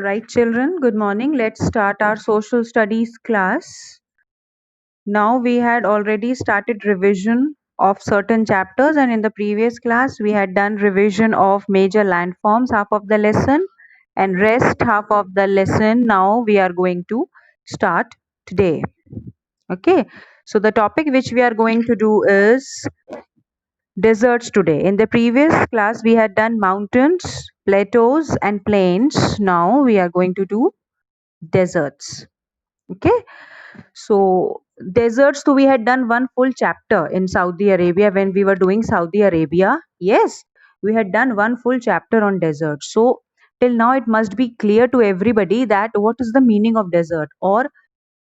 Right, children, good morning. Let's start our social studies class. Now, we had already started revision of certain chapters, and in the previous class, we had done revision of major landforms, half of the lesson, and rest half of the lesson. Now, we are going to start today. Okay, so the topic which we are going to do is deserts today. In the previous class, we had done mountains, plateaus, and plains. Now, we are going to do deserts. Okay, so deserts, so we had done one full chapter in Saudi Arabia when we were doing Saudi Arabia. Yes, we had done one full chapter on deserts. So till now it must be clear to everybody that what is the meaning of desert or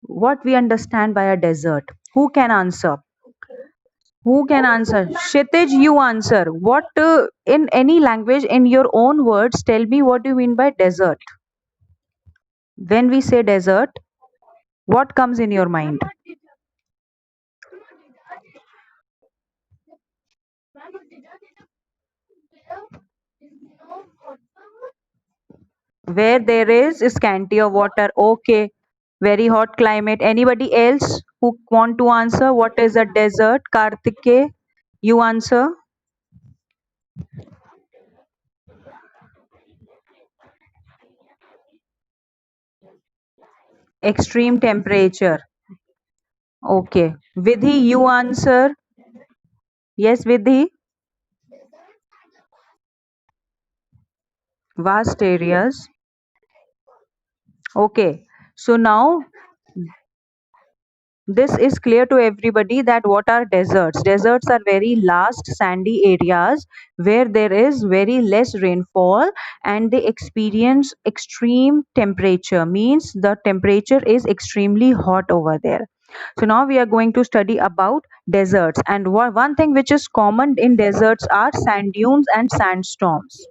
what we understand by a desert. Who can answer? Who can answer? Kshitij, you answer. What in any language, in your own words, tell me what you mean by desert. When we say desert, what comes in your mind? Where there is scanty of water. Okay, very hot climate. Anybody else who want to answer what is a desert? Kartike, you answer. Extreme temperature. Okay, Vidhi, you answer. Yes, Vidhi. Vast areas. Okay, so now this is clear to everybody that what are deserts. Deserts are very last sandy areas where there is very less rainfall and they experience extreme temperature, means the temperature is extremely hot over there. So now we are going to study about deserts, and one thing which is common in deserts are sand dunes and sandstorms.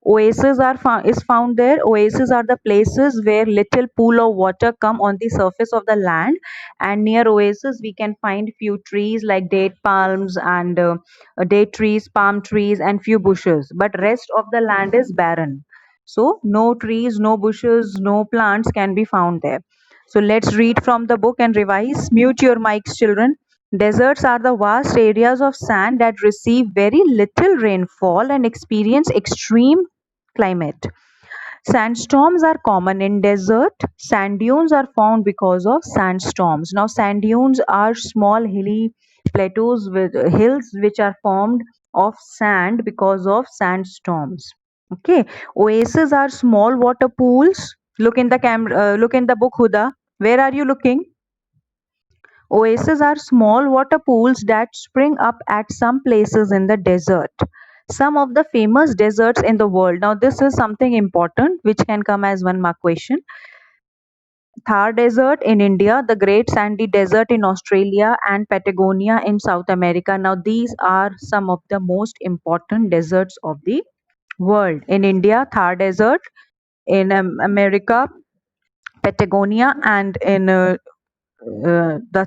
Oases is found there. Oases are the places where little pool of water come on the surface of the land, and near oases we can find few trees like date palms and date trees, palm trees, and few bushes. But rest of the land is barren. So no trees, no bushes, no plants can be found there. So let's read from the book and revise. Mute your mics, children. Deserts are the vast areas of sand that receive very little rainfall and experience extreme climate. Sandstorms are common in desert. Sand dunes are found because of sandstorms. Now, sand dunes are small hilly plateaus with hills which are formed of sand because of sandstorms. Okay, oases are small water pools. Look in the camera. Look in the book, Huda. Where are you looking? Oases are small water pools that spring up at some places in the desert. Some of the famous deserts in the world. Now, this is something important which can come as one mark question. Thar Desert in India, the Great Sandy Desert in Australia, and Patagonia in South America. Now, these are some of the most important deserts of the world. In India, Thar Desert, in America, Patagonia, and in the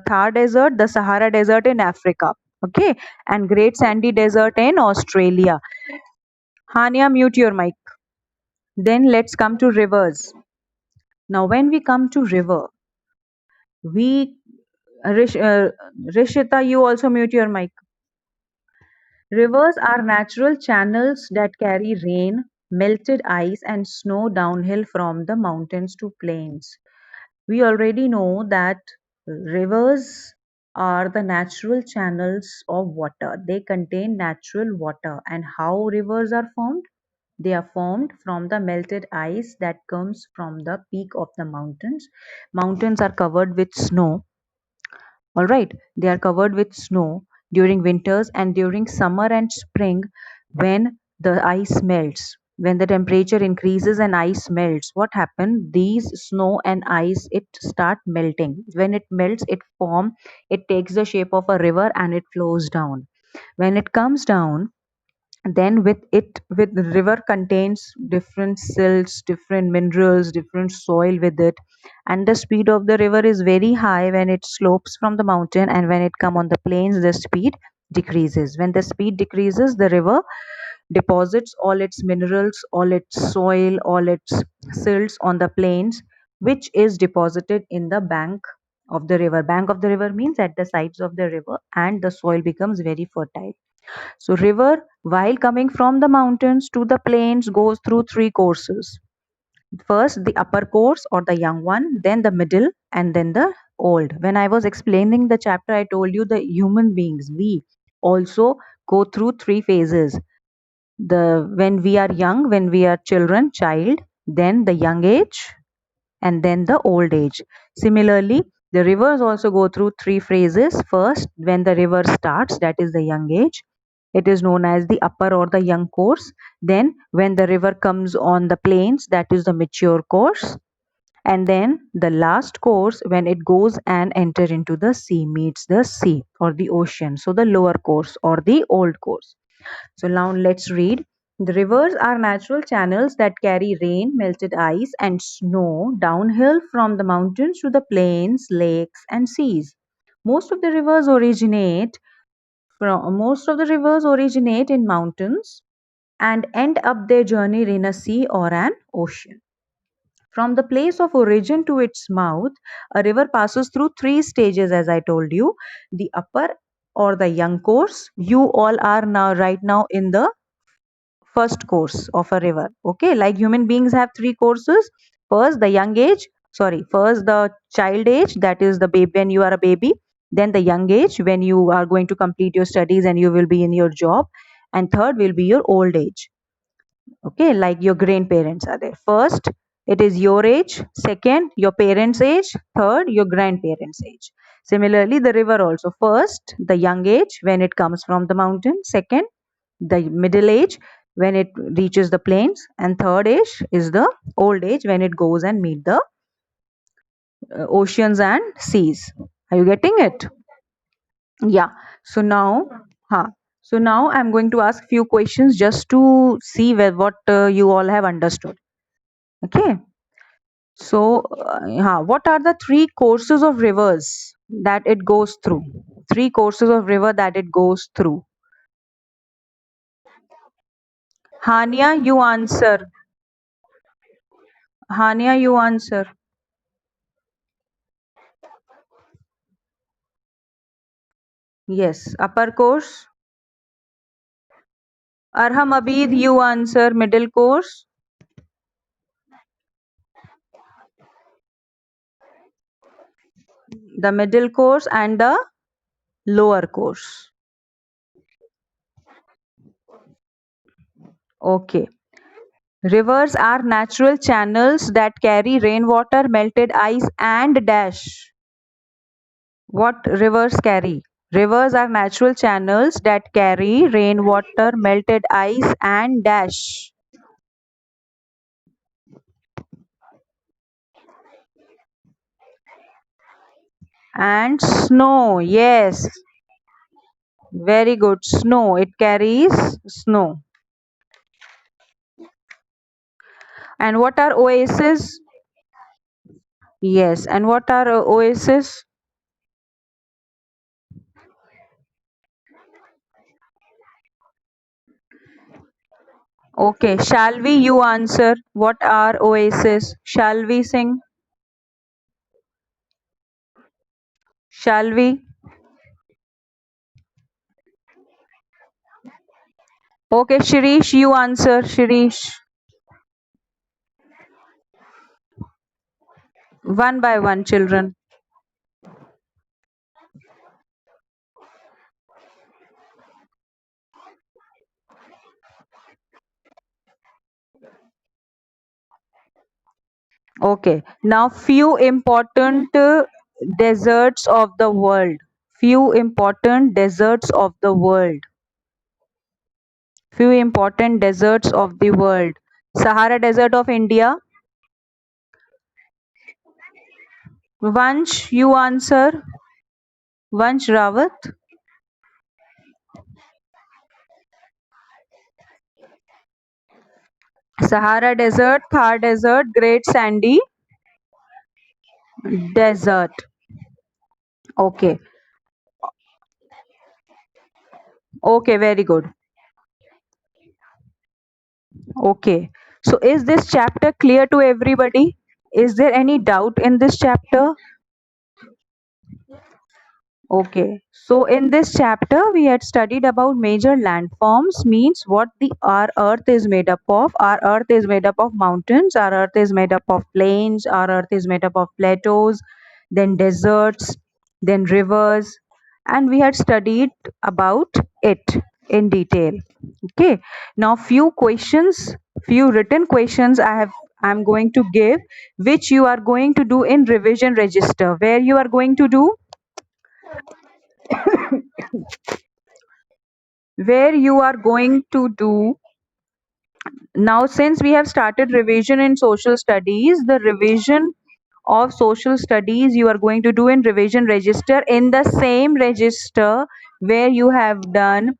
Thar Desert, the Sahara Desert in Africa. Okay, and Great Sandy Desert in Australia. Hania, mute your mic. Then let's come to rivers. Now, when we come to river, we Rishita, you also mute your mic. Rivers are natural channels that carry rain, melted ice, and snow downhill from the mountains to plains. We already know that rivers are the natural channels of water. They contain natural water. And how rivers are formed? They are formed from the melted ice that comes from the peak of the mountains. Mountains are covered with snow. All right, they are covered with snow during winters, and during summer and spring when the ice melts. When the temperature increases and ice melts, what happens? These snow and ice, it start melting. When it melts, it takes the shape of a river and it flows down. When it comes down, then with the river contains different silts, different minerals, different soil with it, and the speed of the river is very high when it slopes from the mountain, and when it come on the plains the speed decreases. When the speed decreases, the river deposits all its minerals, all its soil, all its silts on the plains, which is deposited in the bank of the river. Bank of the river means at the sides of the river, and the soil becomes very fertile. So river, while coming from the mountains to the plains, goes through three courses. First the upper course or the young one, then the middle, and then the old. When I was explaining the chapter, I told you the human beings, we also go through three phases. The when we are young, when we are children, child, then the young age, and then the old age. Similarly, the rivers also go through three phases. First, when the river starts, that is the young age, it is known as the upper or the young course. Then when the river comes on the plains, that is the mature course. And then the last course, when it goes and enter into the sea, meets the sea or the ocean, so the lower course or the old course. So now let's read. The rivers are natural channels that carry rain, melted ice, and snow downhill from the mountains to the plains, lakes, and seas. Most of the rivers originate in mountains and end up their journey in a sea or an ocean. From the place of origin to its mouth, a river passes through three stages, as I told you. The upper or the young course. You all are now, right now, in the first course of a river. Okay, like human beings have three courses. First, the young age. Sorry, first the child age, that is the baby when you are a baby. Then the young age when you are going to complete your studies and you will be in your job. And third will be your old age. Okay, like your grandparents are there. First, it is your age. Second, your parents' age. Third, your grandparents' age. Similarly, the river also. First, the young age when it comes from the mountain. Second, the middle age when it reaches the plains, and third age is the old age when it goes and meet the oceans and seas. Are you getting it? Yeah. So now, huh. So now I'm going to ask few questions just to see what you all have understood. Okay. So, what are the three courses of rivers that it goes through? Three courses of river that it goes through. Hania, you answer. Hania, you answer. Yes. Upper course. Arham Abid, you answer. Middle course. The middle course and the lower course. Okay. Rivers are natural channels that carry rainwater, melted ice, and dash. What rivers carry? Rivers are natural channels that carry rainwater, melted ice, and dash. And snow. Yes, very good. Snow. It carries snow. And what are oases? Yes. And what are oases? Okay. Shall we? You answer. What are oases? Shall we sing? Shall we? Okay, Shirish, you answer. Shirish. One by one, children. Okay. Now, few important deserts of the world. Few important deserts of the world. Few important deserts of the world. Sahara Desert of India. Vansh, you answer. Vansh Rawat. Sahara Desert, Thar Desert, Great Sandy Desert. Okay. Okay, very good. Okay. So is this chapter clear to everybody? Is there any doubt in this chapter? Okay. So in this chapter, we had studied about major landforms, means what the our Earth is made up of. Our Earth is made up of mountains. Our Earth is made up of plains. Our Earth is made up of plateaus, then deserts, then rivers, and we had studied about it in detail. Okay. Now few written questions I'm going to give, which you are going to do in revision register. Where you are going to do? Where you are going to do now, since we have started revision in social studies, the revision of social studies you are going to do in revision register, in the same register where you have done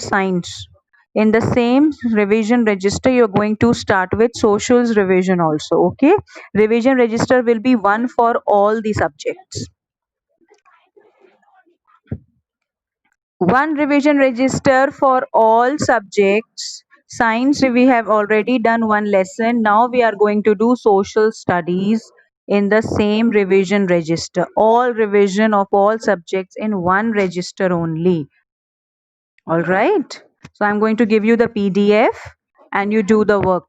science. In the same revision register you're going to start with socials revision also. Okay, revision register will be one for all the subjects. One revision register for all subjects. Science, we have already done one lesson. Now we are going to do social studies in the same revision register. All revision of all subjects in one register only. All right. So I'm going to give you the PDF and you do the work.